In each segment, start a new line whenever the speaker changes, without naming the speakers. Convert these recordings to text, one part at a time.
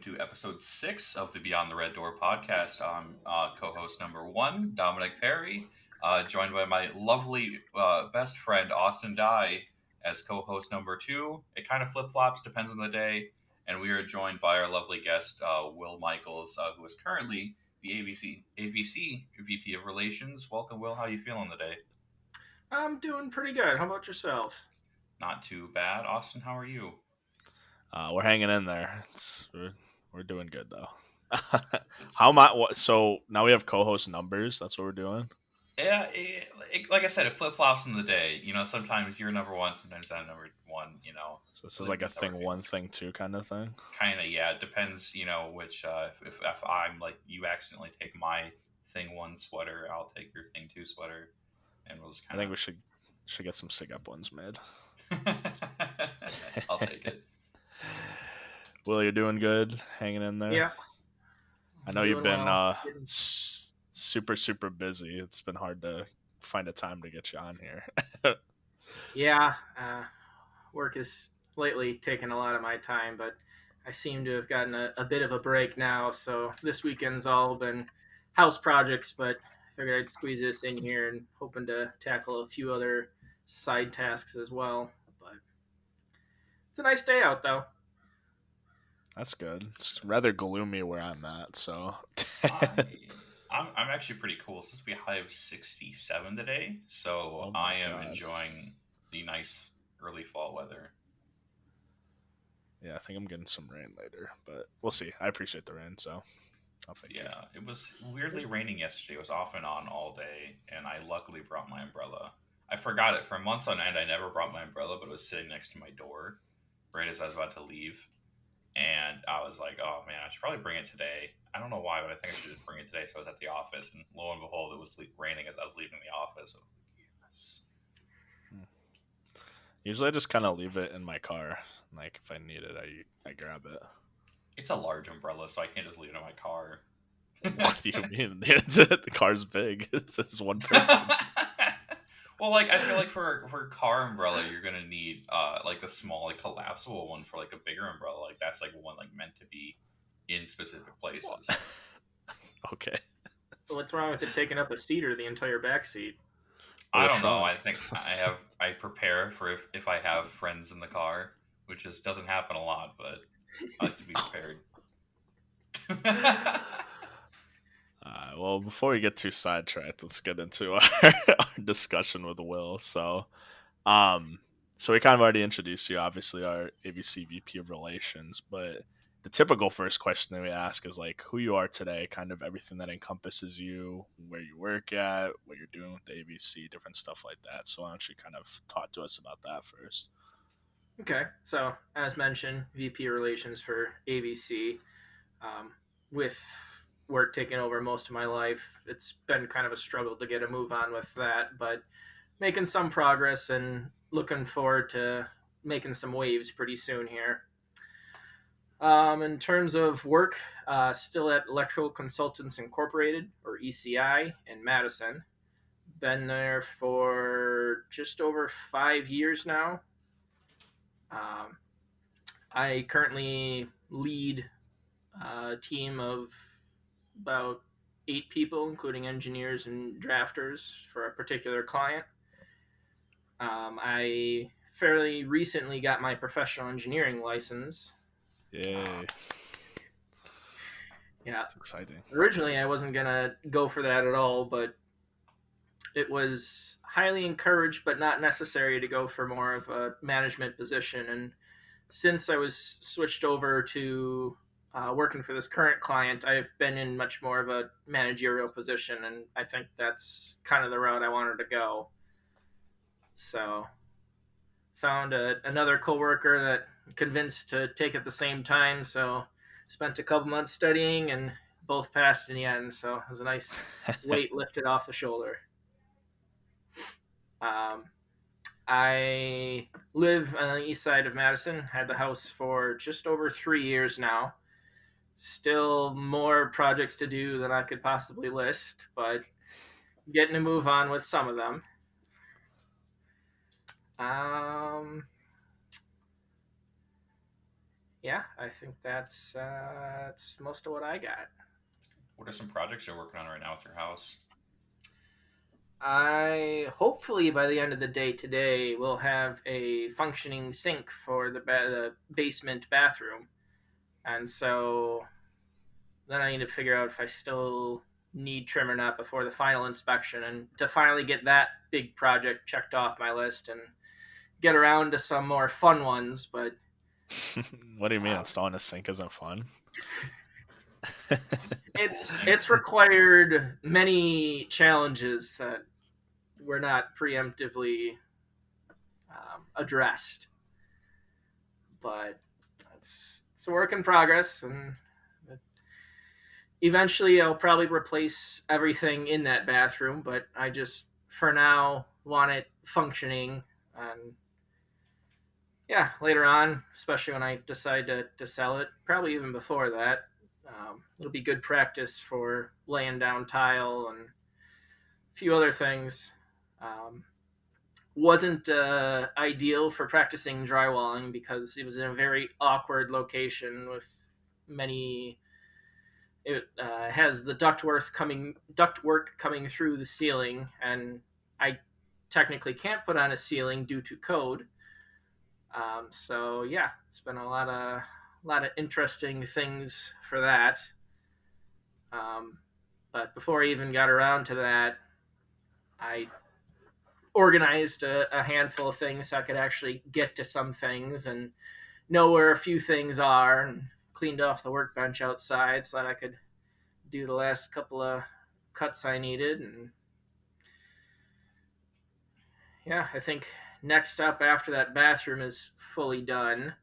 to episode 6 of the Beyond the Red Door podcast. I'm co-host number 1, Dominick Perry, joined by my lovely best friend, Austin Dye, as co-host number 2. It kind of flip-flops, depends on the day. And we are joined by our lovely guest, Will Michels, who is currently the AVC VP of Relations. Welcome, Will. How are you feeling today?
I'm doing pretty good. How about yourself?
Not too bad. Austin, how are you?
We're hanging in there. We're doing good though.
Good
How am
stuff.
I? So now we have co-host numbers. That's what we're doing.
Yeah, like I said, it flip flops in the day. Sometimes you're number 1, sometimes I'm number 1.
So this is like a thing one, thing two kind of thing.
Kind of, yeah. It depends, which if I'm like you accidentally take my thing 1 sweater, I'll take your thing 2 sweater, and we'll just
I think we should get some sig up ones made.
I'll take it.
Will, you're doing good, hanging in there.
Yeah.
I know you've been super busy. It's been hard to find a time to get you on here.
Yeah. Work has lately taken a lot of my time, but I seem to have gotten a bit of a break now. So this weekend's all been house projects, but I figured I'd squeeze this in here and hoping to tackle a few other side tasks as well. But it's a nice day out, though.
That's good. It's rather gloomy where I'm at, so.
I'm actually pretty cool. It's supposed to be a high of 67 today, so I am enjoying the nice early fall weather.
Yeah, I think I'm getting some rain later, but we'll see. I appreciate the rain, so I'll take it.
Yeah, it was weirdly raining yesterday. It was off and on all day, and I luckily brought my umbrella. I forgot it. For months on end, I never brought my umbrella, but it was sitting next to my door right as I was about to leave. And I was like, oh man, I should probably bring it today. I don't know why, but I think I should just bring it today. So I was at the office, and lo and behold, it was raining as I was leaving the office. Yes.
Usually I just kind of leave it in my car. Like, if I need it, I grab it.
It's a large umbrella, so I can't just leave it in my car.
What do you mean? The car's big. It's just one person.
Well, like, I feel like for a car umbrella, you're gonna need like a small, like, collapsible one. For like a bigger umbrella, like that's like one like meant to be in specific places.
Okay.
So what's wrong with it taking up a seat or the entire back seat?
I don't know. I think I prepare for if I have friends in the car, which just doesn't happen a lot, but I like to be prepared.
Well, before we get too sidetracked, let's get into our discussion with Will. So we kind of already introduced you, obviously, our AVC VP of Relations, but the typical first question that we ask is like who you are today, kind of everything that encompasses you, where you work at, what you're doing with the AVC, different stuff like that. So why don't you kind of talk to us about that first?
Okay. So as mentioned, VP of Relations for AVC. With work taking over most of my life, it's been kind of a struggle to get a move on with that, but making some progress and looking forward to making some waves pretty soon here. In terms of work, still at Electrical Consultants Incorporated, or ECI, in Madison. Been there for just over 5 years now. I currently lead a team of about 8 people, including engineers and drafters for a particular client. I fairly recently got my professional engineering license.
Yay.
Yeah.
It's exciting.
Originally, I wasn't going to go for that at all, but it was highly encouraged, but not necessary to go for more of a management position. And since I was switched over to working for this current client, I've been in much more of a managerial position, and I think that's kind of the route I wanted to go. So found another coworker that convinced to take at the same time, so spent a couple months studying and both passed in the end, so it was a nice weight lifted off the shoulder. I live on the east side of Madison, had the house for just over 3 years now. Still more projects to do than I could possibly list, but getting to move on with some of them. yeah, I think that's most of what I got.
What are some projects you're working on right now with your house?
I hopefully by the end of the day today will have a functioning sink for the basement bathroom, and so then I need to figure out if I still need trim or not before the final inspection, and to finally get that big project checked off my list and get around to some more fun ones. But
What do you mean
uh,
installing a sink isn't fun?
it's required many challenges that were not preemptively addressed, but it's a work in progress, and eventually I'll probably replace everything in that bathroom. But I just for now want it functioning, and yeah, later on, especially when I decide to sell it, probably even before that, it'll be good practice for laying down tile and a few other things. Um, wasn't ideal for practicing drywalling because it was in a very awkward location with many. It has the ductwork coming through the ceiling, and I technically can't put on a ceiling due to code. So yeah, it's been a lot of interesting things for that. Um, but before I even got around to that, I organized a handful of things so I could actually get to some things and know where a few things are, and cleaned off the workbench outside so that I could do the last couple of cuts I needed. And yeah, I think next up after that bathroom is fully done,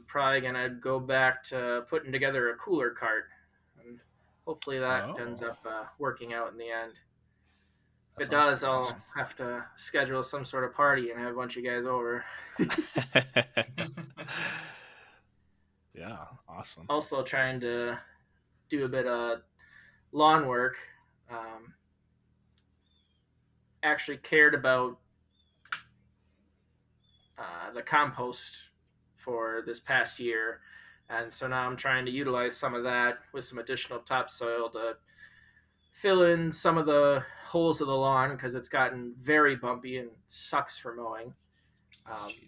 probably gonna go back to putting together a cooler cart, and hopefully that ends
Oh,
up working out in the end.
that
If it
sounds
does,
pretty
I'll
awesome.
have to schedule some sort of party and have a bunch of guys over.
Yeah, awesome.
Also, trying to do a bit of lawn work. Um, actually cared about the compost for this past year, and so now I'm trying to utilize some of that with some additional topsoil to fill in some of the holes of the lawn because it's gotten very bumpy and sucks for mowing.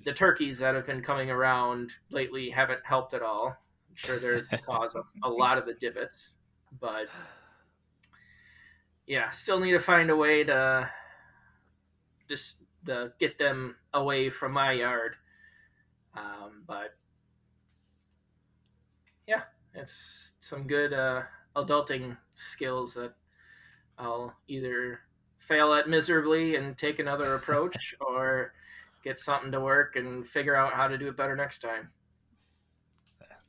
The
Jeez.
turkeys that have been coming around lately haven't helped at all. I'm sure they're the cause of a lot of the divots, but yeah, still need to find a way to just get them away from my yard. But yeah, it's some good adulting skills that I'll either fail at miserably and take another approach, or get something to work and figure out how to do it better next time.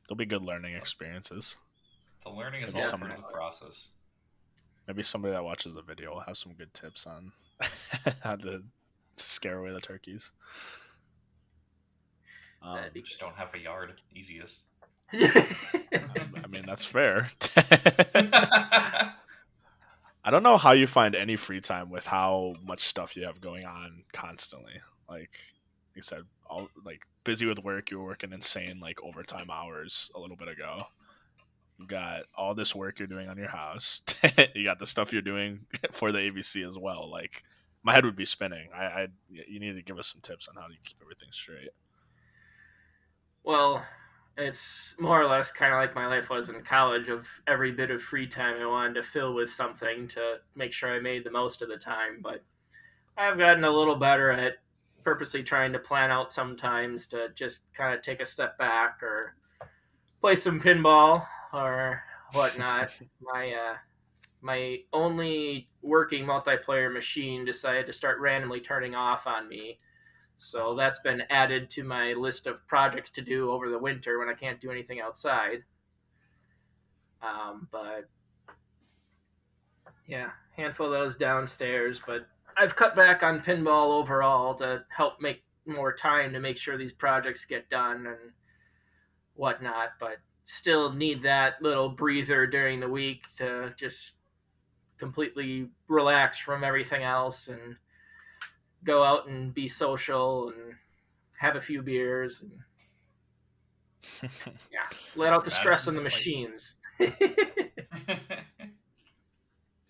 They'll be good learning experiences.
The learning is
Maybe
all part of
some
the
Definitely.
process.
maybe somebody that watches the video will have some good tips on how to scare away the turkeys.
That'd be
Just don't have a yard. Easiest.
great.
I mean, that's fair. I don't know how you find any free time with how much stuff you have going on constantly. Like you said, all like busy with work. You were working insane like overtime hours a little bit ago. You got all this work you're doing on your house. You got the stuff you're doing for the AVC as well. Like my head would be spinning. You need to give us some tips on how to keep everything straight.
Well, it's more or less kind of like my life was in college, of every bit of free time I wanted to fill with something to make sure I made the most of the time. But I've gotten a little better at purposely trying to plan out sometimes to just kind of take a step back or play some pinball or whatnot. My only working multiplayer machine decided to start randomly turning off on me, so
Oh,
that's been added to my list of projects to do over the winter when I can't do anything outside. But yeah, handful of those downstairs. But I've cut back on pinball overall to help make more time to make sure these projects get done and whatnot. But still need that little breather during the week to just completely relax from everything else and go out and be social and have a few beers and Yeah, let out the stress on
Madison's
the
the place.
machines.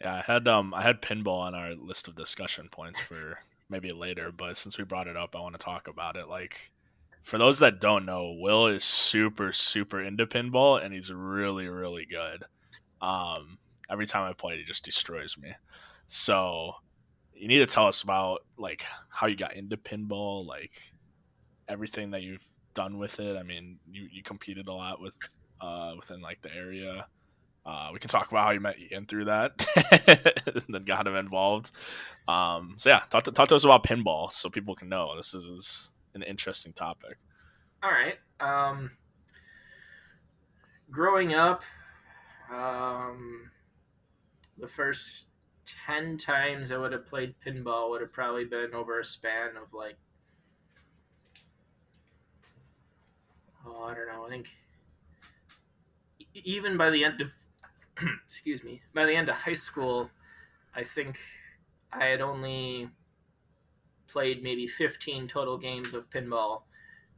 Yeah, I had pinball on our list of discussion points for maybe later, but since we brought it up, I want to talk about it. Like, for those that don't know, Will is super super into pinball, and he's really really good. Um, every time I play, he just destroys me. So you need to tell us about like how you got into pinball, like everything that you've done with it. I mean, you competed a lot with within like the area. We can talk about how you met Ian through that, and then got him involved. So yeah, talk to us about pinball so people can know this is an interesting topic.
All right. Growing up, the first 10 times I would have played pinball would have probably been over a span of like, I don't know. I think even by the end of, excuse me, by the end of high school, I think I had only played maybe 15 total games of pinball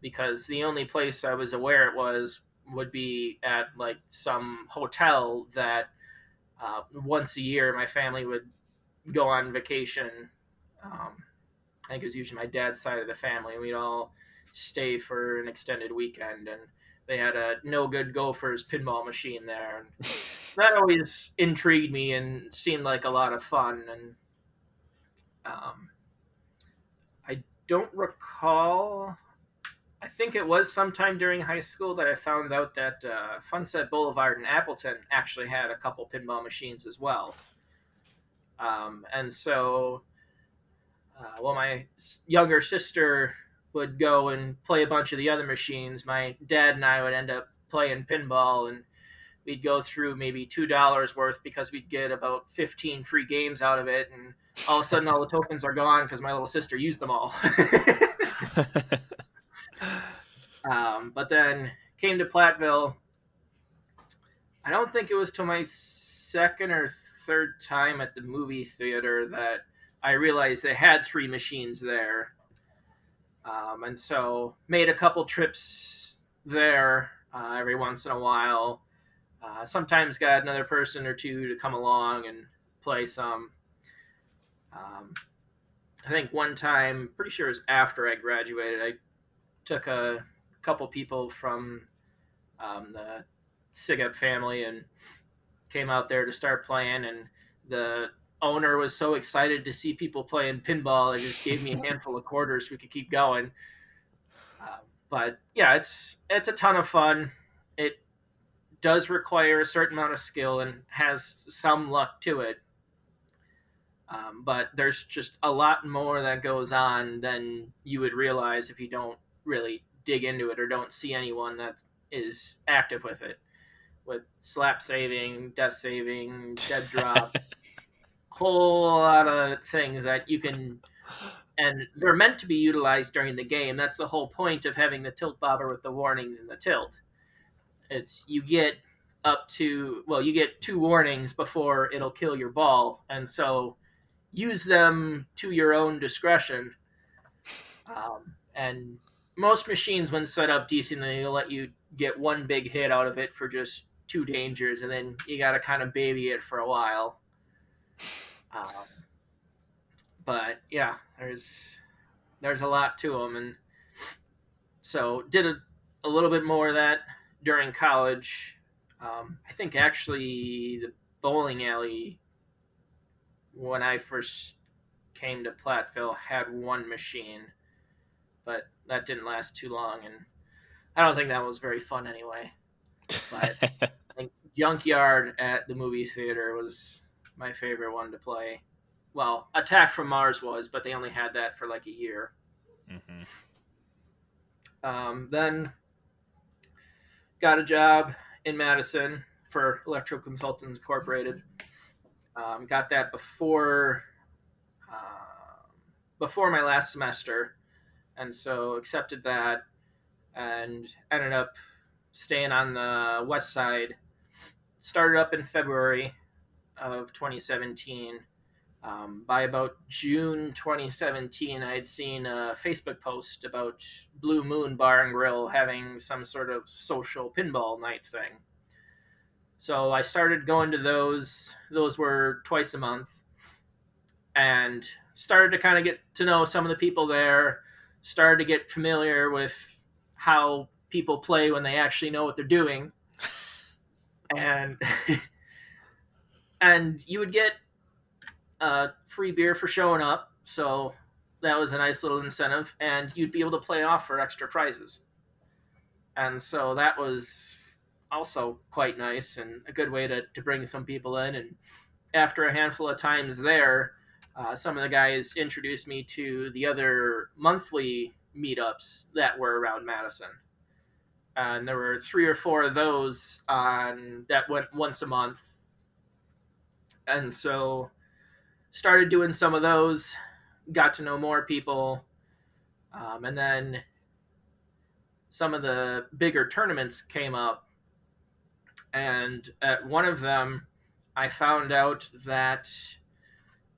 because the only place I was aware it was would be at like some hotel that once a year my family would go on vacation. I think it was usually my dad's side of the family. We'd all stay for an extended weekend, and they had a No Good Gophers pinball machine there. And that always intrigued me and seemed like a lot of fun. And um, I don't recall. I think it was sometime during high school that I found out that Funset Boulevard in Appleton actually had a couple pinball machines as well. And so, while my younger sister would go and play a bunch of the other machines, my dad and I would end up playing pinball, and we'd go through maybe $2 worth because we'd get about 15 free games out of it, and all of a sudden all the tokens are gone because my little sister used them all. But then came to Platteville. I don't think it was till my second or third time at the movie theater that I realized they had three machines there. And so made a couple trips there every once in a while. Sometimes got another person or two to come along and play some. Um, I think one time, pretty sure it was after I graduated, I took a couple people from the Sigep family and came out there to start playing. And the owner was so excited to see people playing pinball, it just gave me a handful of quarters so we could keep going. But yeah, it's a ton of fun. It does require a certain amount of skill and has some luck to it. But there's just a lot more that goes on than you would realize if you don't really dig into it or don't see anyone that is active with it. With slap saving, death saving, dead drops, whole lot of things that you can, and they're meant to be utilized during the game. That's the whole point of having the tilt bobber with the warnings and the tilt. It's you get up to, well, you get two warnings before it'll kill your ball, and so use them to your own discretion. And most machines, when set up decently, will let you get one big hit out of it for just two dangers, and then you got to kind of baby it for a while. But yeah, there's a lot to them, and so did a little bit more of that during college. I think actually the bowling alley when I first came to Platteville had one machine, but that didn't last too long, and I don't think that was very fun anyway. But I think Junkyard at the movie theater was my favorite one to play. Well, Attack from Mars was, but they only had that for like a year.
Mm-hmm.
Then got a job in Madison for Electro Consultants Incorporated. Got that before my last semester, and so accepted that and ended up staying on the west side. Started up in February of 2017 By about June 2017, I had seen a Facebook post about Blue Moon Bar and Grill having some sort of social pinball night thing. So I started going to those. Those were twice a month, and started to kind of get to know some of the people there. Started to get familiar with how people play when they actually know what they're doing, and and you would get free beer for showing up. So that was a nice little incentive, and you'd be able to play off for extra prizes. And so that was also quite nice and a good way to bring some people in. And after a handful of times there, some of the guys introduced me to the other monthly meetups that were around Madison. And there were 3 or 4 of those that went once a month. And so started doing some of those, got to know more people. And then some of the bigger tournaments came up. And at one of them, I found out that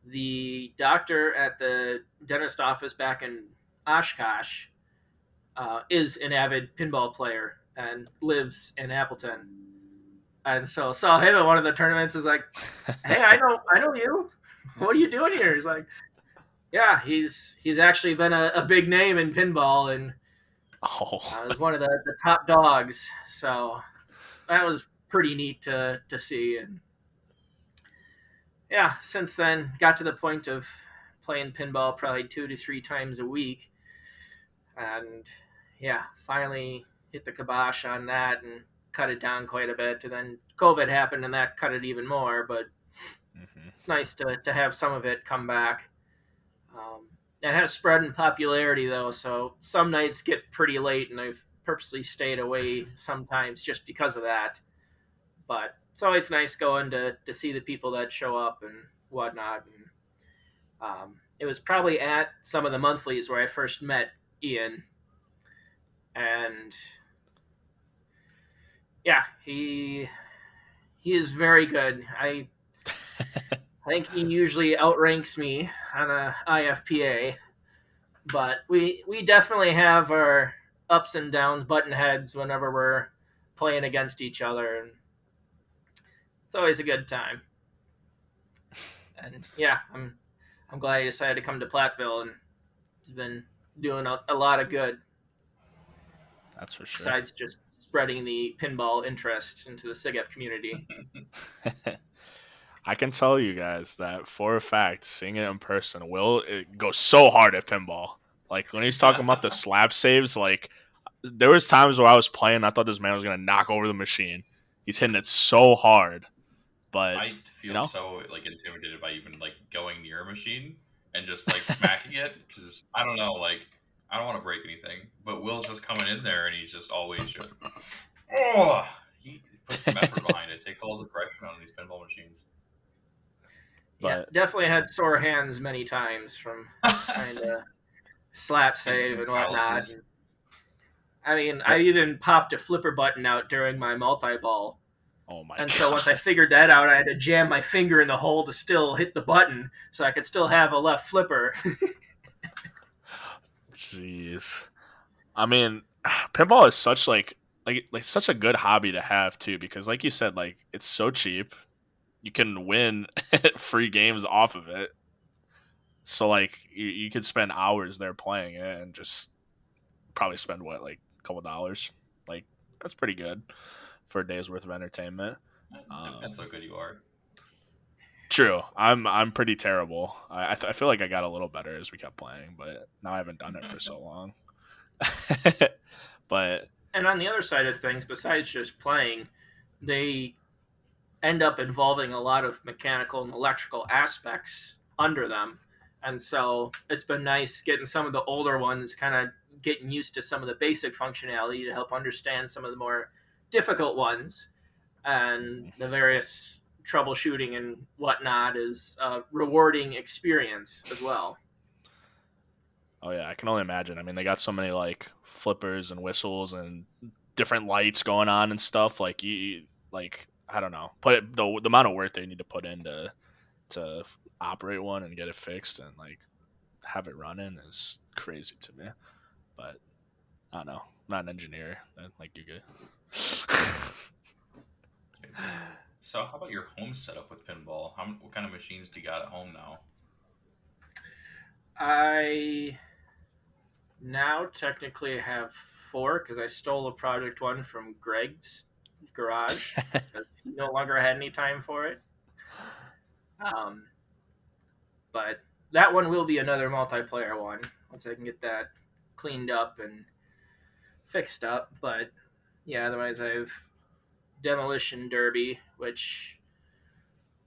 the doctor at the dentist office back in Oshkosh is an avid pinball player and lives in Appleton. And so saw him at one of the tournaments. Was like, "Hey, I know you. What are you doing here?" He's like, "Yeah, he's actually been a big name in pinball and was one of the top dogs." So that was pretty neat to see. And yeah, since then got to the point of playing pinball probably 2 to 3 times a week, and yeah, finally hit the kibosh on that and cut it down quite a bit. And then COVID happened and that cut it even more. But it's nice to have some of it come back. It has spread in popularity though, so some nights get pretty late, and I've purposely stayed away sometimes just because of that. But it's always nice going to see the people that show up and whatnot. And it was probably at some of the monthlies where I first met Ian, and yeah, he is very good. I think he usually outranks me on a IFPA, but we definitely have our ups and downs, button heads whenever we're playing against each other, and it's always a good time. And yeah, I'm glad he decided to come to Platteville, and he's been doing a lot of good.
That's for sure.
Besides just spreading the pinball interest into the SIGEP community.
I can tell you guys that for a fact, seeing it in person, it goes so hard at pinball. Like when he's talking about the slap saves, like there was times where I was playing, I thought this man was gonna knock over the machine. He's hitting it so hard, but
I feel so like intimidated by even like going near a machine and just like smacking it because I don't know, like I don't want to break anything. But Will's just coming in there and he's just always just he puts some effort behind it, takes all his aggression on these pinball machines.
Yeah, definitely had sore hands many times from trying to slap save and whatnot. And, I mean, I even popped a flipper button out during my multi-ball.
Oh my
and
God.
So once I figured that out, I had to jam my finger in the hole to still hit the button so I could still have a left flipper.
Jeez. I mean, pinball is such like such a good hobby to have too, because like you said, like it's so cheap. You can win free games off of it. So like you could spend hours there playing it and just probably spend what, like a couple dollars. Like that's pretty good for a day's worth of entertainment.
Depends how good you are.
True. I'm pretty terrible. I feel like I got a little better as we kept playing, but now I haven't done it for so long. But
and on the other side of things, besides just playing, they end up involving a lot of mechanical and electrical aspects under them. And so it's been nice getting some of the older ones kind of getting used to some of the basic functionality to help understand some of the more difficult ones, and the various troubleshooting and whatnot is a rewarding experience as well.
Oh yeah, I can only imagine. I mean, they got so many like flippers and whistles and different lights going on and stuff. Like I don't know, the amount of work they need to put into to operate one and get it fixed and like have it running is crazy to me. But I don't know. I'm not an engineer like you guys.
So, how about your home setup with pinball? What kind of machines do you got at home now?
I now technically have 4 because I stole a Project One from Greg's garage because he no longer had any time for it. But that one will be another multiplayer one once I can get that cleaned up and fixed up. But yeah, otherwise I have Demolition Derby, which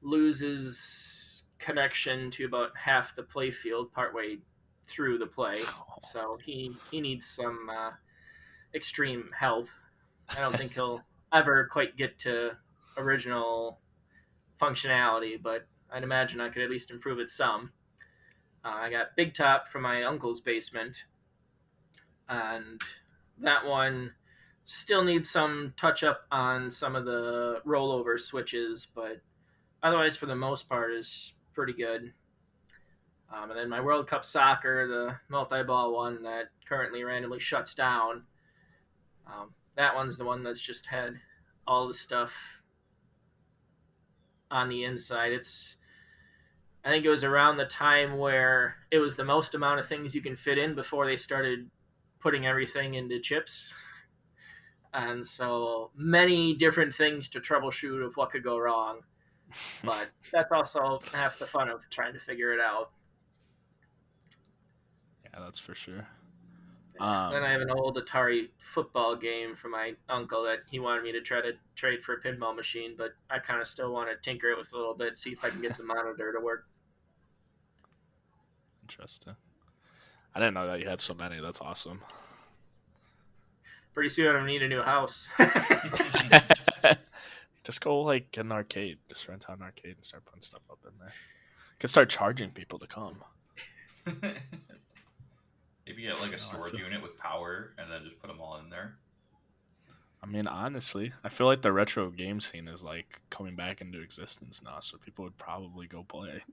loses connection to about half the playfield partway through the play. So he needs some extreme help. I don't think he'll ever quite get to original functionality, but I'd imagine I could at least improve it some. I got Big Top from my uncle's basement, and that one still needs some touch up on some of the rollover switches, but otherwise, for the most part, is pretty good. And then my World Cup Soccer, the multi-ball one that currently randomly shuts down, that one's the one that's just had all the stuff on the inside. I think it was around the time where it was the most amount of things you can fit in before they started putting everything into chips. And so many different things to troubleshoot of what could go wrong. But that's also half the fun of trying to figure it out.
Yeah, that's for sure.
Then I have an old Atari football game from my uncle that he wanted me to try to trade for a pinball machine, but I kind of still want to tinker it with a little bit, see if I can get the monitor to work.
Interesting. I didn't know that you had so many. That's awesome.
Pretty soon I'm gonna need a new house.
Just go like get an arcade. Just rent out an arcade and start putting stuff up in there. You can start charging people to come.
Maybe get like a storage unit with power and then just put them all in there.
I mean, honestly, I feel like the retro game scene is like coming back into existence now, so people would probably go play.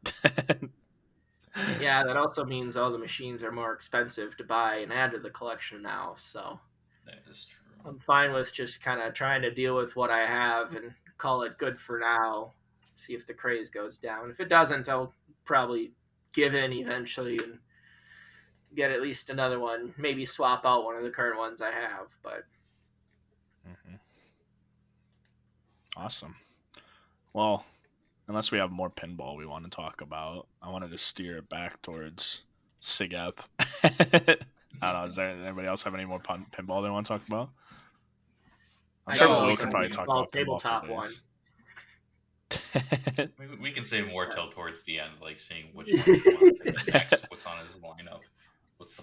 Yeah, that also means all the machines are more expensive to buy and add to the collection now, so
That is true.
I'm fine with just kind of trying to deal with what I have and call it good for now. See if the craze goes down. If it doesn't, I'll probably give in eventually and get at least another one. Maybe swap out one of the current ones I have. But
Awesome. Well, unless we have more pinball we want to talk about, I wanted to steer it back towards SIGEP. I don't know. Does anybody else have any more pinball they want to talk about? I'm sure Will could probably talk about pinball for days.
We can say more till towards the end, like seeing which one next, what's on his lineup.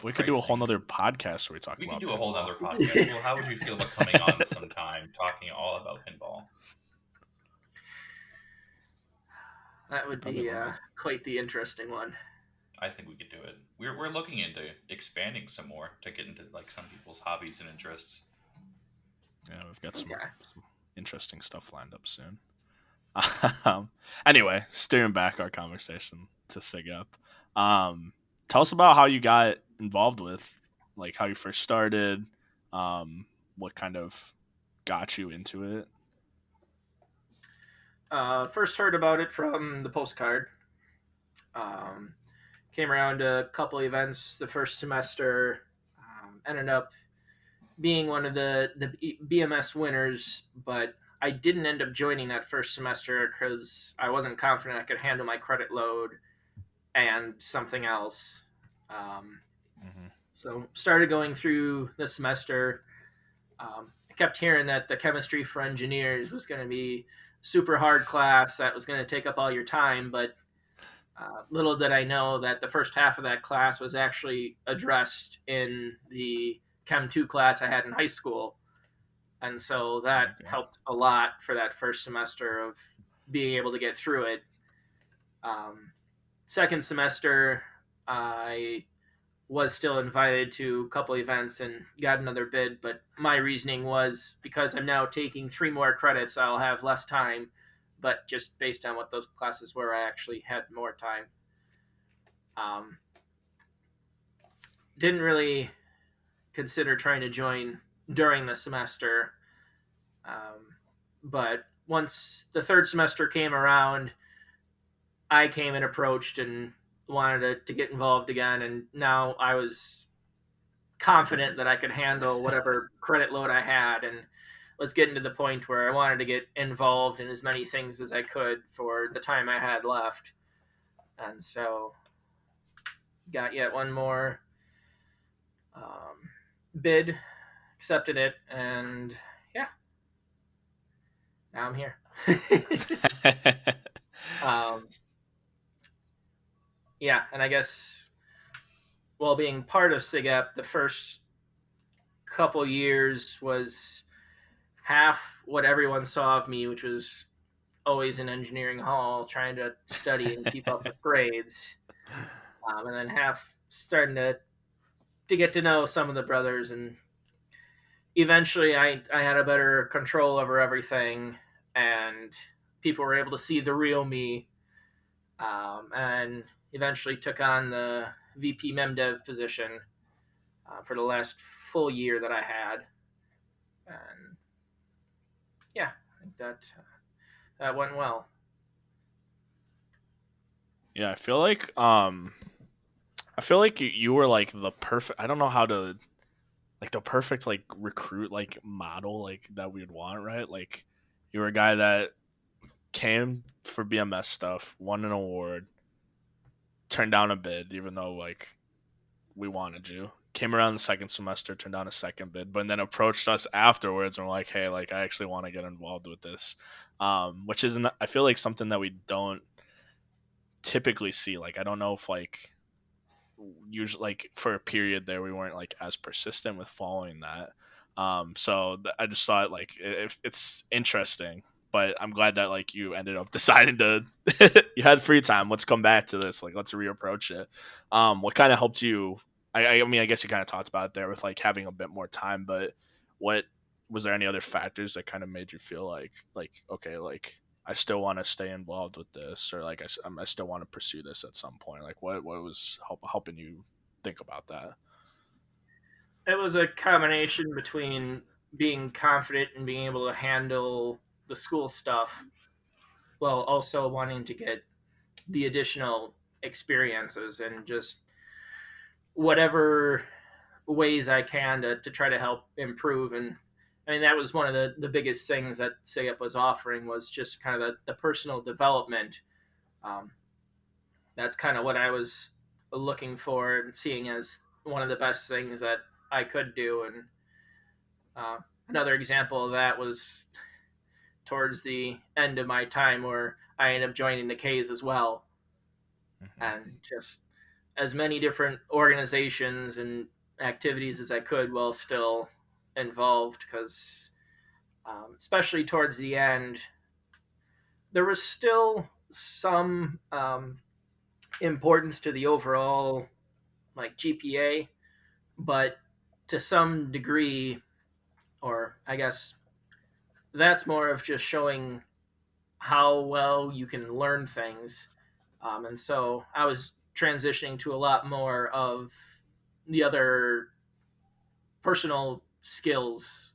We could do a whole nother podcast where we talk about
pinball. We could do
pinball.
a whole nother podcast. Well, how would you feel about coming on sometime talking all about pinball?
That would be quite the interesting one.
I think we could do it. We're looking into expanding some more to get into like some people's hobbies and interests.
Yeah, we've got some interesting stuff lined up soon. Anyway, steering back our conversation to SIGEP. Tell us about how you got involved with, like how you first started, what kind of got you into it.
First heard about it from the postcard. Came around to a couple events the first semester. Ended up being one of the BMS winners, but I didn't end up joining that first semester because I wasn't confident I could handle my credit load and something else. So started going through the semester. I kept hearing that the chemistry for engineers was going to be super hard class that was going to take up all your time, but little did I know that the first half of that class was actually addressed in the Chem 2 class I had in high school. And so that helped a lot for that first semester of being able to get through it. Second semester, I was still invited to a couple events and got another bid, but my reasoning was because I'm now taking 3 more credits, I'll have less time but just based on what those classes were, I actually had more time. Didn't really consider trying to join during the semester, but once the third semester came around, I came and approached and wanted to get involved again, and now I was confident that I could handle whatever credit load I had, and was getting to the point where I wanted to get involved in as many things as I could for the time I had left. And so got yet one more bid, accepted it, and yeah, now I'm here. Yeah, and I guess while being part of SIGEP, the first couple years was half what everyone saw of me, which was always in engineering hall trying to study and keep up with grades, and then half starting to get to know some of the brothers, and eventually I had a better control over everything, and people were able to see the real me, and eventually took on the VP MemDev position for the last full year that I had. And yeah, I think that went well.
Yeah, I feel like you were like the perfect, I don't know how to, like the perfect like recruit like model like that we'd want, right? Like you were a guy that came for BMS stuff, won an award, turned down a bid even though like we wanted you. Came around the second semester, turned down a second bid, but then approached us afterwards and were like, "Hey, like I actually want to get involved with this," which isn't, I feel like, something that we don't typically see. Like I don't know if like usually like for a period there we weren't like as persistent with following that. So I just thought like it's interesting, but I'm glad that like you ended up deciding to you had free time. Let's come back to this. Like let's reapproach it. What kind of helped you? I mean, I guess you kind of talked about it there with like having a bit more time, but what was there any other factors that kind of made you feel like okay, like I still want to stay involved with this, or like I still want to pursue this at some point? Like what was helping you think about that?
It was a combination between being confident and being able to handle the school stuff while also wanting to get the additional experiences and just whatever ways I can to try to help improve. And I mean, that was one of the biggest things that SIGEP was offering, was just kind of the personal development. Um, that's kind of what I was looking for and seeing as one of the best things that I could do. And another example of that was towards the end of my time where I ended up joining the K's as well. Mm-hmm. And just as many different organizations and activities as I could while still involved, because especially towards the end, there was still some importance to the overall like GPA, but to some degree, or I guess that's more of just showing how well you can learn things. And so I was transitioning to a lot more of the other personal skills,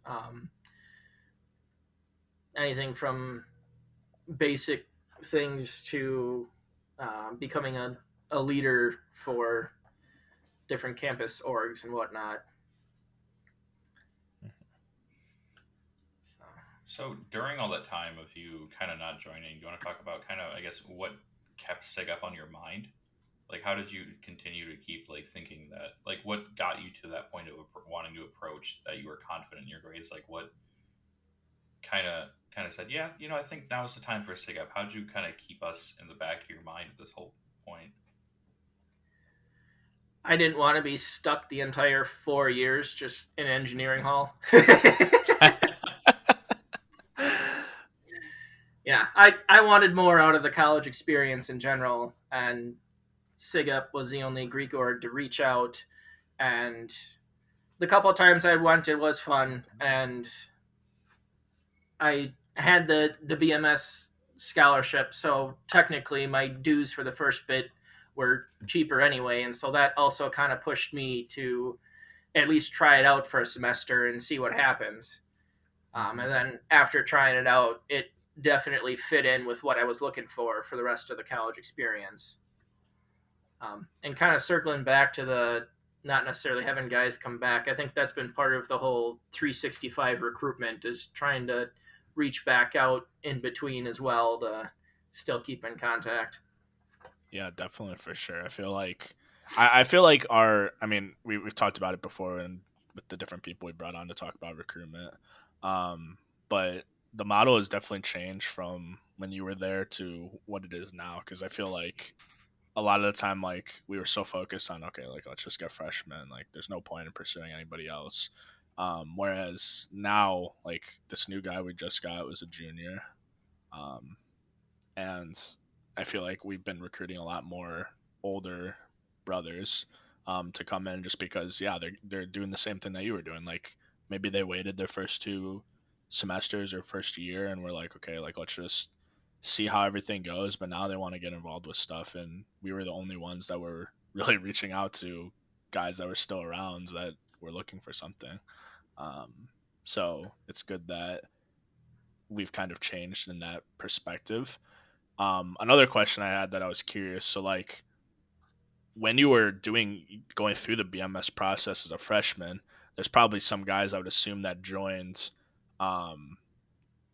anything from basic things to becoming a leader for different campus orgs and whatnot.
So during all that time of you kind of not joining, do you want to talk about kind of, I guess, what kept SIGEP on your mind? Like, how did you continue to keep like thinking that, like, what got you to that point of wanting to approach that you were confident in your grades? Like, what kind of said, yeah, you know, I think now is the time for SIGEP. How did you kind of keep us in the back of your mind at this whole point?
I didn't want to be stuck the entire 4 years just in engineering hall. Yeah, I wanted more out of the college experience in general, and SIGEP was the only Greek org to reach out, and the couple of times I went, it was fun, and I had the BMS scholarship, so technically my dues for the first bit were cheaper anyway, and so that also kind of pushed me to at least try it out for a semester and see what happens. And then after trying it out, it definitely fit in with what I was looking for the rest of the college experience. And kind of circling back to the not necessarily having guys come back, I think that's been part of the whole 365 recruitment is trying to reach back out in between as well to still keep in contact.
Yeah, definitely for sure. I feel like I mean, we've talked about it before and with the different people we brought on to talk about recruitment. Um, but the model has definitely changed from when you were there to what it is now. Cause I feel like a lot of the time, like we were so focused on, okay, like let's just get freshmen. Like there's no point in pursuing anybody else. Whereas now, like this new guy we just got was a junior. Um, and I feel like we've been recruiting a lot more older brothers to come in just because they're doing the same thing that you were doing. Like maybe they waited their first 2 semesters or first year and we're like, okay, like let's just see how everything goes. But now they want to get involved with stuff, and we were the only ones that were really reaching out to guys that were still around that were looking for something. Um, so it's good that we've kind of changed in that perspective. Another question I had that I was curious. So, like, when you were going through the BMS process as a freshman, there's probably some guys I would assume that joined um,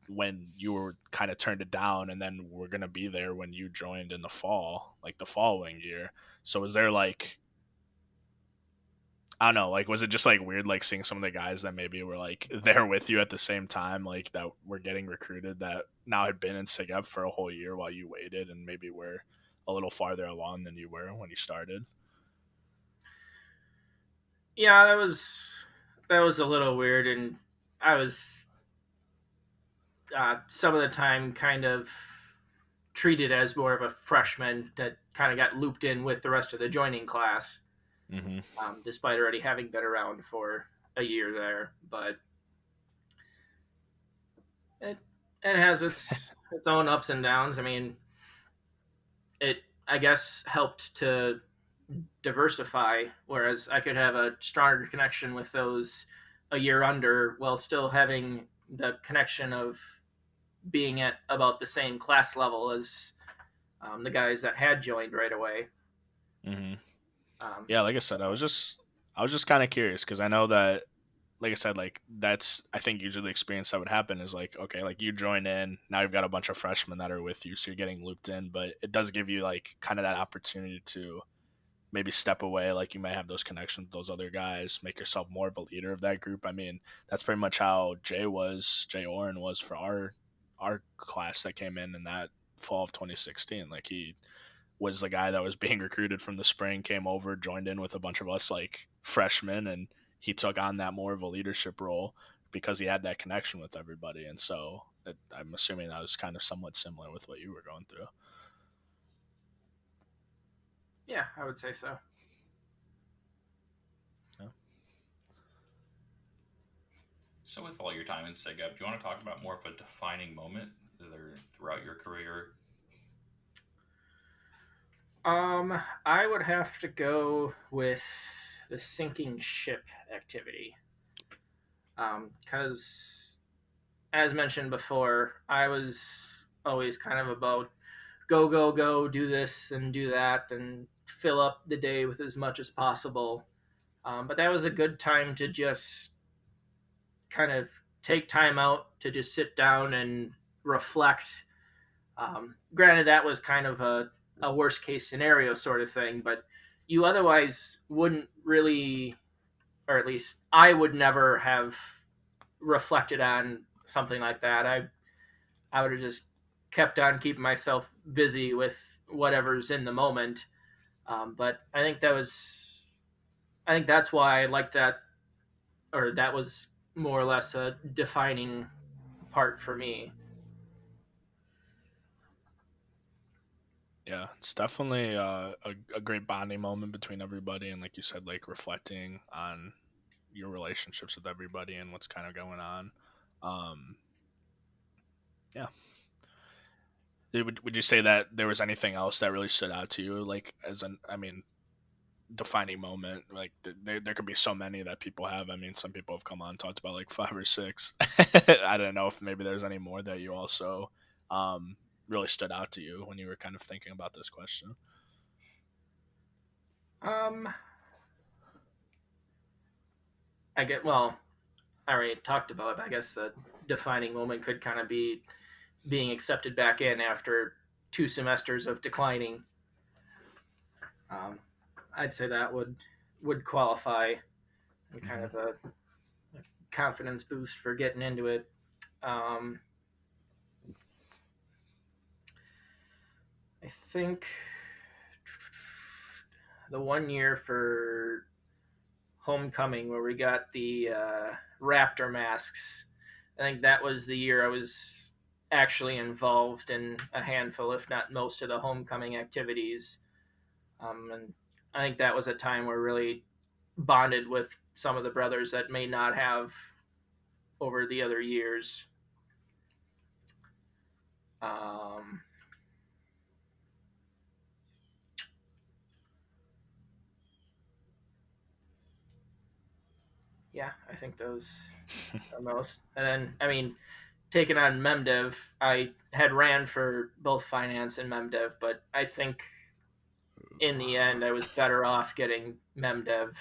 when you were kind of turned it down, and then we're gonna be there when you joined in the fall, like the following year. So, was there like I don't know, like was it just like weird like seeing some of the guys that maybe were like there with you at the same time, like that were getting recruited that now had been in SIGEP for a whole year while you waited and maybe were a little farther along than you were when you started?
Yeah, that was a little weird, and I was some of the time kind of treated as more of a freshman that kind of got looped in with the rest of the joining class,
Mm-hmm.
despite already having been around for a year there. But it it has its own ups and downs. I mean, it I guess helped to diversify, whereas I could have a stronger connection with those a year under while still having the connection of being at about the same class level as the guys that had joined right away.
Mm-hmm.
Um,
Yeah, like I said, I was just kind of curious because I know that, like I said, like that's I think usually the experience that would happen is like, okay, like you join in, now you've got a bunch of freshmen that are with you, so you're getting looped in, but it does give you like kind of that opportunity to maybe step away, like you might have those connections with those other guys, make yourself more of a leader of that group. I mean, that's pretty much how Jay Oren was for our class that came in that fall of 2016. Like he was the guy that was being recruited from the spring, came over, joined in with a bunch of us like freshmen, and he took on that more of a leadership role because he had that connection with everybody. And so I'm assuming that was kind of somewhat similar with what you were going through.
yeah, I would say so.
Yeah.
So, with all your time in SIGEP, do you want to talk about more of a defining moment throughout your career?
I would have to go with the sinking ship activity. Because, as mentioned before, I was always kind of about go, go, go, do this and do that, and fill up the day with as much as possible. But that was a good time to just kind of take time out to just sit down and reflect. Granted, that was kind of a worst case scenario sort of thing, but you otherwise wouldn't really, or at least I would never have reflected on something like that. I would have just kept on keeping myself busy with whatever's in the moment. But I think that's why I like that, or that was more or less a defining part for me.
Yeah, it's definitely a great bonding moment between everybody, and like you said, like reflecting on your relationships with everybody and what's kind of going on. Um, yeah. would you say that there was anything else that really stood out to you, like defining moment? Like there could be so many that people have. I mean, some people have come on and talked about like 5 or 6. I don't know if maybe there's any more that you also really stood out to you when you were kind of thinking about this question.
Well, I already talked about it. I guess the defining moment could kind of be being accepted back in after 2 semesters of declining. I'd say that would qualify and kind of a confidence boost for getting into it. I think the 1 year for homecoming where we got the raptor masks, I think that was the year I was actually involved in a handful, if not most, of the homecoming activities. And I think that was a time where really bonded with some of the brothers that may not have over the other years. Yeah, I think those are most. And then, I mean, taking on MemDev, I had ran for both finance and MemDev, but I think in the end I was better off getting MemDev,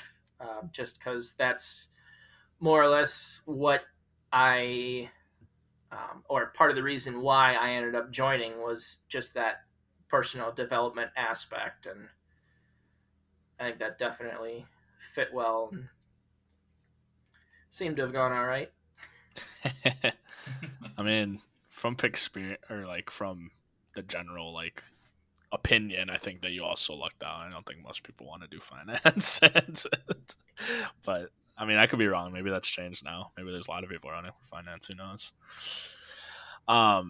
just because that's more or less what I, or part of the reason why I ended up joining was just that personal development aspect, and I think that definitely fit well and seemed to have gone all right.
I mean, from experience or like from the general like opinion, I think that you also lucked out. I don't think most people want to do finance, but I mean, I could be wrong. Maybe that's changed now. Maybe there's a lot of people running for finance. Who knows? All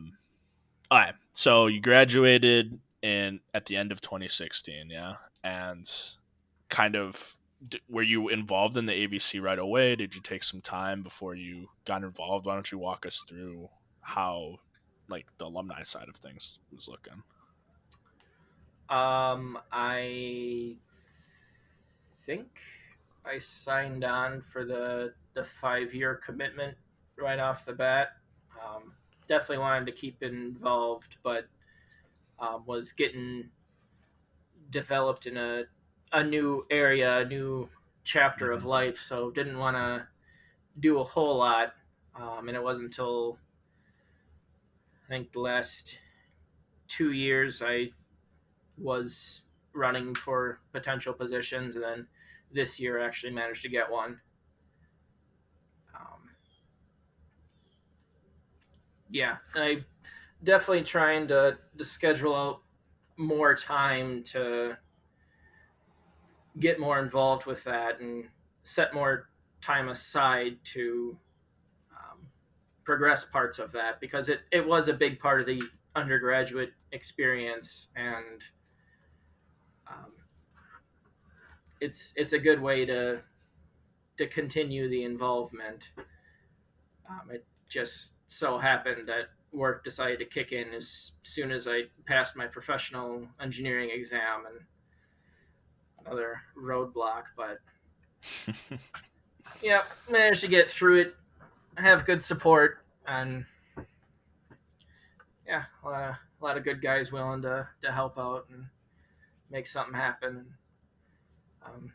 right. So you graduated at the end of 2016, yeah, and kind of were you involved in the AVC right away? Did you take some time before you got involved? Why don't you walk us through how like the alumni side of things was looking?
I think I signed on for the 5 year commitment right off the bat. Definitely wanted to keep involved, but was getting developed in a new area, a new chapter of life, so didn't want to do a whole lot. And it wasn't until I think the last 2 years I was running for potential positions, and then this year I actually managed to get one. Yeah, I definitely trying to schedule out more time to get more involved with that and set more time aside to progress parts of that, because it was a big part of the undergraduate experience, and um, it's a good way to continue the involvement. It just so happened that work decided to kick in as soon as I passed my professional engineering exam, and another roadblock, but yeah, managed to get through it. I have good support, and yeah, a lot of good guys willing to help out and make something happen. Um,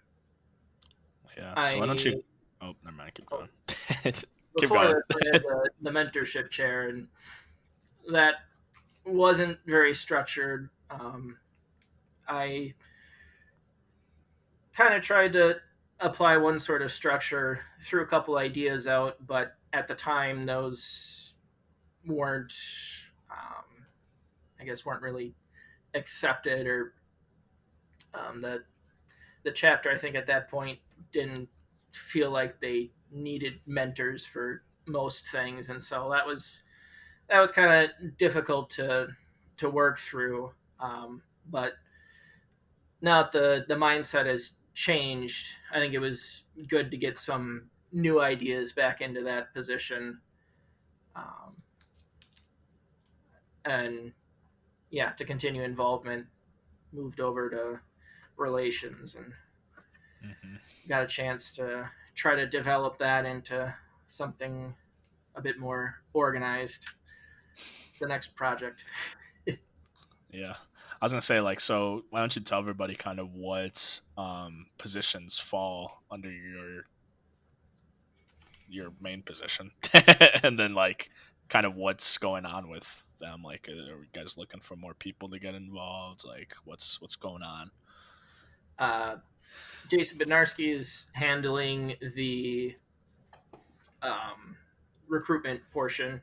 Yeah. So why don't you? Oh, never mind. Keep going. Keep
Before
going.
this, I had the mentorship chair, and that wasn't very structured. I kind of tried to apply one sort of structure, threw a couple ideas out, but at the time those weren't, I guess, weren't really accepted, or the chapter I think at that point didn't feel like they needed mentors for most things, and so that was kind of difficult to work through. But now that the mindset has changed, I think it was good to get some new ideas back into that position. And to continue involvement, moved over to relations and got a chance to try to develop that into something a bit more organized. The next project.
Yeah. I was gonna say, like, so why don't you tell everybody kind of what positions fall under your main position, and then like kind of what's going on with them. Like, are you guys looking for more people to get involved? Like, what's going on?
Jason Bednarski is handling the recruitment portion.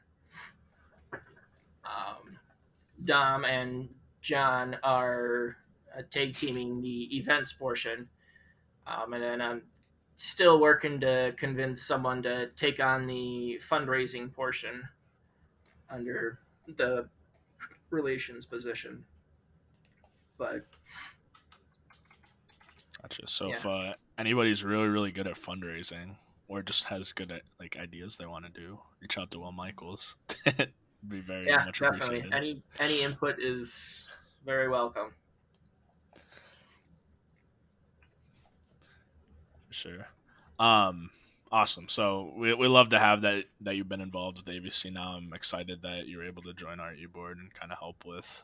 Dom and John are tag teaming the events portion. And then I'm still working to convince someone to take on the fundraising portion under the relations position. But
Gotcha. So
yeah,
if anybody's really really good at fundraising or just has good at, like, ideas they want to do, reach out to Will Michels. Be very
yeah,
much
definitely.
appreciated.
Any input is very welcome.
For sure. Awesome. So we love to have that you've been involved with AVC now. I'm excited that you were able to join our e-board and kind of help with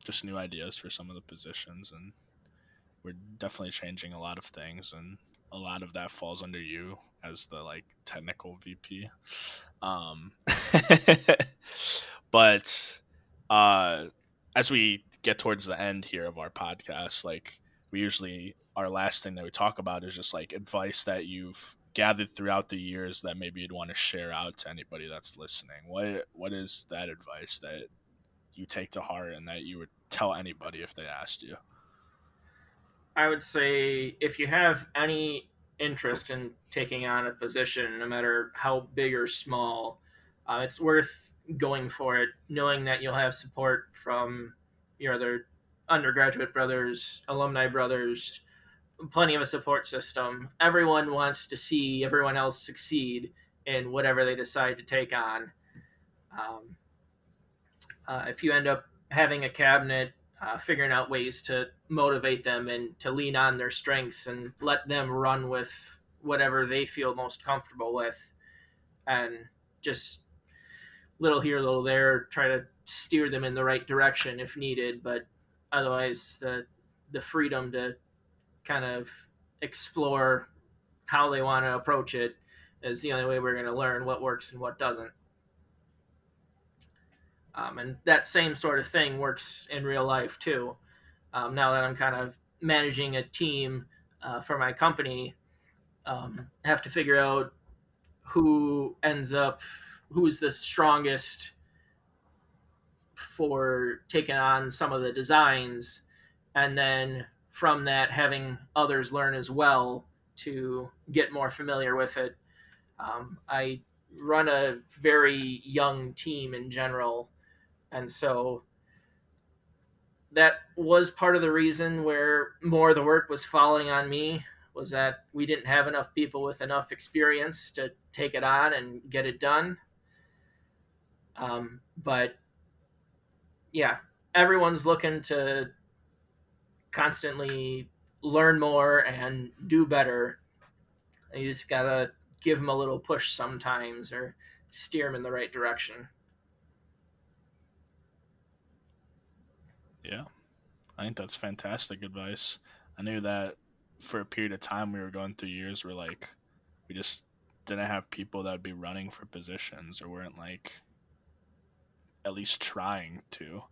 just new ideas for some of the positions, and we're definitely changing a lot of things, and a lot of that falls under you as the like technical VP. Um, but as we get towards the end here of our podcast, like, we usually, our last thing that we talk about is just like advice that you've gathered throughout the years that maybe you'd want to share out to anybody that's listening. What is that advice that you take to heart and that you would tell anybody if they asked you?
I would say if you have any interest in taking on a position, no matter how big or small, it's worth going for it, knowing that you'll have support from your other undergraduate brothers, alumni brothers, plenty of a support system. Everyone wants to see everyone else succeed in whatever they decide to take on. Um, if you end up having a cabinet, figuring out ways to motivate them and to lean on their strengths and let them run with whatever they feel most comfortable with, and just little here, little there, try to steer them in the right direction if needed. But otherwise, the freedom to kind of explore how they want to approach it is the only way we're going to learn what works and what doesn't. And that same sort of thing works in real life too. Now that I'm kind of managing a team for my company, have to figure out who's the strongest for taking on some of the designs, and then from that having others learn as well to get more familiar with it. I run a very young team in general, and so that was part of the reason where more of the work was falling on me, was that we didn't have enough people with enough experience to take it on and get it done. But yeah, everyone's looking to constantly learn more and do better. You just gotta give them a little push sometimes or steer them in the right direction.
Yeah, I think that's fantastic advice. I knew that for a period of time we were going through years where, like, we just didn't have people that would be running for positions or weren't, like, at least trying to.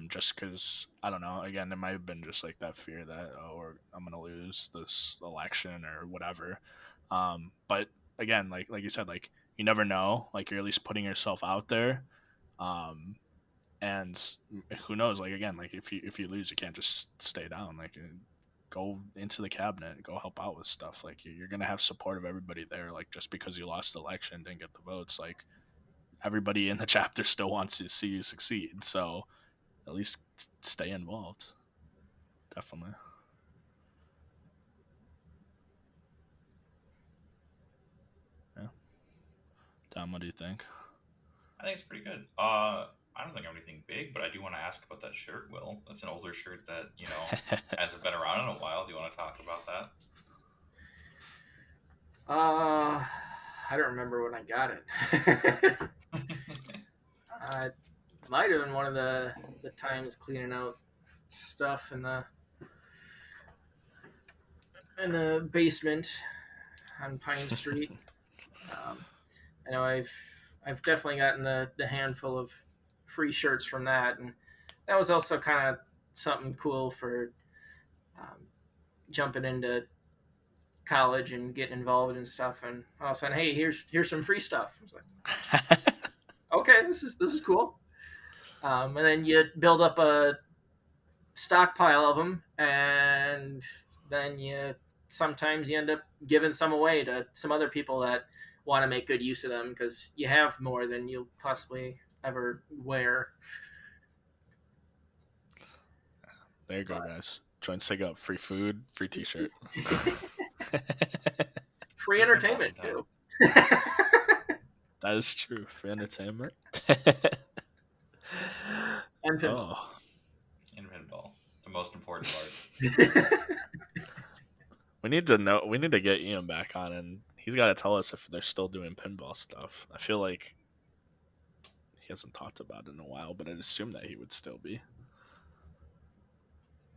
Just because, I don't know, again, it might have been just like that fear that, oh, or I'm gonna lose this election or whatever. But again, like you said, like, you never know. Like, you're at least putting yourself out there. Um, and who knows? Like, again, like, if you lose, you can't just stay down. Like, go into the cabinet, go help out with stuff. Like, you're gonna have support of everybody there. Like, just because you lost the election, didn't get the votes, like, everybody in the chapter still wants to see you succeed. So at least stay involved. Definitely. Yeah. Tom, what do you think?
I think it's pretty good. I don't think I have anything big, but I do want to ask about that shirt, Will. That's an older shirt that, hasn't been around in a while. Do you want to talk about that?
I don't remember when I got it. Might have been one of the times cleaning out stuff in the basement on Pine Street. I know I've definitely gotten the handful of free shirts from that, and that was also kind of something cool for jumping into college and getting involved in stuff. And all of a sudden, hey, here's some free stuff. I was like, okay, this is cool. And then you build up a stockpile of them, and then sometimes you end up giving some away to some other people that want to make good use of them because you have more than you'll possibly ever wear.
There you go, guys. Join Sig Up. Free food, free t-shirt.
Free entertainment, too.
That is true. Free entertainment.
And pinball.
And pinball. The most important part.
We need to get Ian back on, and he's got to tell us if they're still doing pinball stuff. I feel like he hasn't talked about it in a while, but I'd assume that he would still be.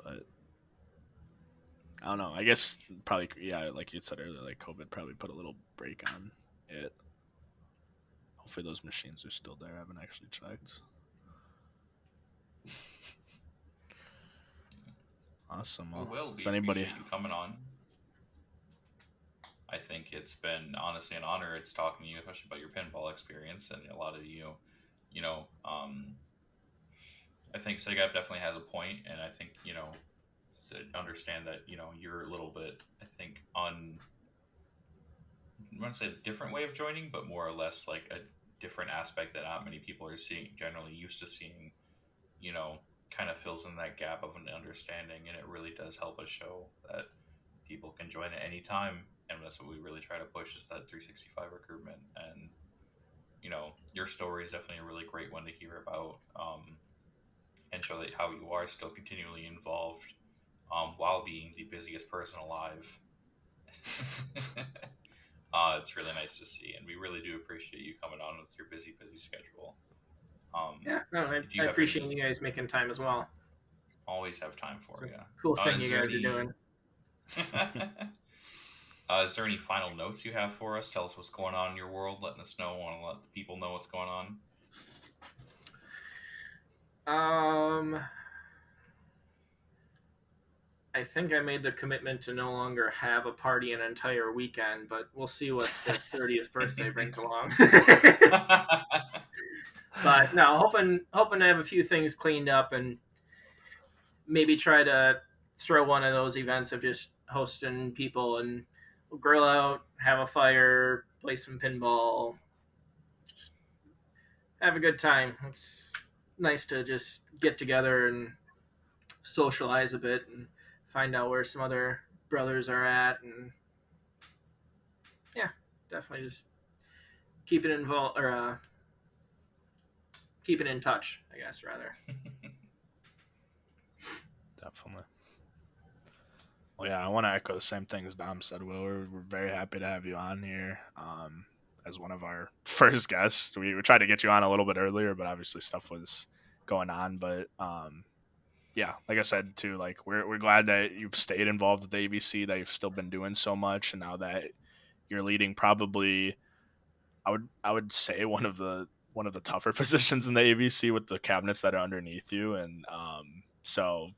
But I don't know. I guess probably, yeah, like you said earlier, like COVID probably put a little break on it. Hopefully those machines are still there. I haven't actually checked. Awesome.
Well, Will,
is anybody
you coming on? I think it's been honestly an honor. It's talking to you, especially about your pinball experience, and a lot of you, I think SIGAP definitely has a point, and I think to understand that you're a little bit, I think, I want to say a different way of joining, but more or less like a different aspect that not many people are generally used to seeing, kind of fills in that gap of an understanding, and it really does help us show that people can join at any time, and that's what we really try to push, is that 365 recruitment. And your story is definitely a really great one to hear about, and show that how you are still continually involved while being the busiest person alive. It's really nice to see, and we really do appreciate you coming on with your busy schedule.
I appreciate you guys making time as well.
Always have time for you.
Cool thing you guys are doing.
Is there any final notes you have for us? Tell us what's going on in your world. Letting us know. Want to let the people know what's going on.
I think I made the commitment to no longer have a party an entire weekend, but we'll see what the 30th birthday brings along. But no, hoping to have a few things cleaned up and maybe try to throw one of those events of just hosting people and grill out, have a fire, play some pinball, just have a good time. It's nice to just get together and socialize a bit and find out where some other brothers are at, and yeah, definitely just keep it involved, or keep it in touch, I guess, rather.
Definitely. Well, yeah, I want to echo the same thing as Dom said, Will. We're very happy to have you on here as one of our first guests. We tried to get you on a little bit earlier, but obviously stuff was going on. But yeah, like I said too, like we're glad that you've stayed involved with the AVC, that you've still been doing so much, and now that you're leading probably, I would say one of the tougher positions in the AVC with the cabinets that are underneath you, and so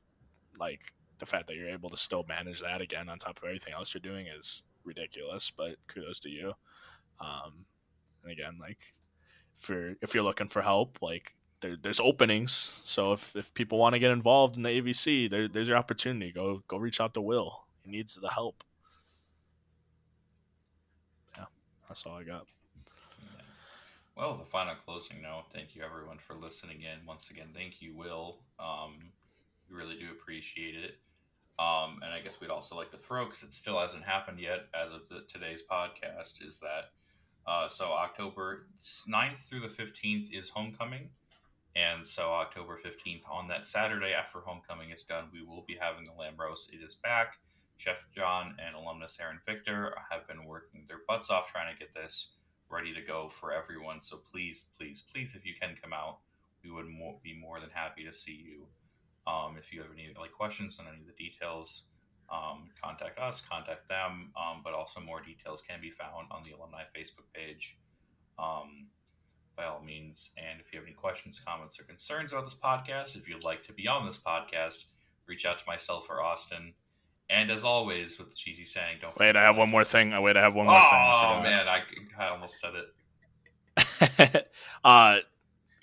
like the fact that you're able to still manage that again on top of everything else you're doing is ridiculous. But kudos to you. And again, like if you're looking for help, like there's openings. So if people want to get involved in the AVC, there's your opportunity. Go reach out to Will. He needs the help. Yeah, that's all I got.
Yeah. Well, the final closing note. Thank you everyone for listening in. Once again, thank you, Will. We really do appreciate it. And I guess we'd also like to throw, because it still hasn't happened yet as of today's podcast, is that so October 9th through the 15th is homecoming. And so October 15th, on that Saturday after homecoming is done, we will be having the lamb roast. It is back. Chef John and alumnus Aaron Victor have been working their butts off trying to get this ready to go for everyone. So please, please, please, if you can come out, we would be more than happy to see you. If you have any questions on any of the details, contact us, contact them. But also more details can be found on the alumni Facebook page. By all means. And if you have any questions, comments, or concerns about this podcast, if you'd like to be on this podcast, reach out to myself or Austin. And as always, with the cheesy saying, don't
wait, I have one more thing. Oh,
man, I almost said
it.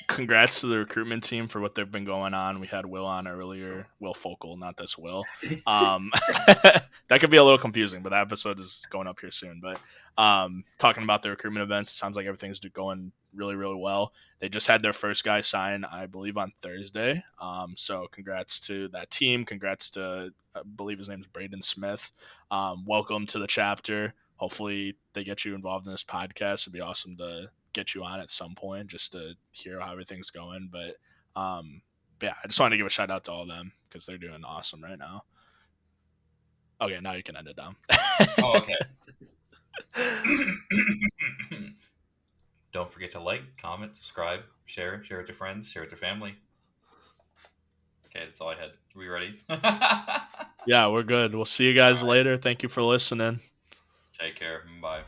Congrats to the recruitment team for what they've been going on. We had Will on earlier. Will Focal, not this Will. That could be a little confusing, but that episode is going up here soon. But talking about the recruitment events, it sounds like everything's going really, really well. They just had their first guy sign, I believe, on Thursday. So congrats to that team. Congrats to, I believe his name's Braden Smith. Welcome to the chapter. Hopefully they get you involved in this podcast. It'd be awesome to get you on at some point just to hear how everything's going. But yeah, I just wanted to give a shout out to all of them because they're doing awesome right now. Okay, now you can end it down.
Oh, okay. Don't forget to like, comment, subscribe, share it with your friends, share it with your family. Okay, that's all I had. Are we ready?
Yeah, we're good. We'll see you guys later. Thank you for listening.
Take care. Bye.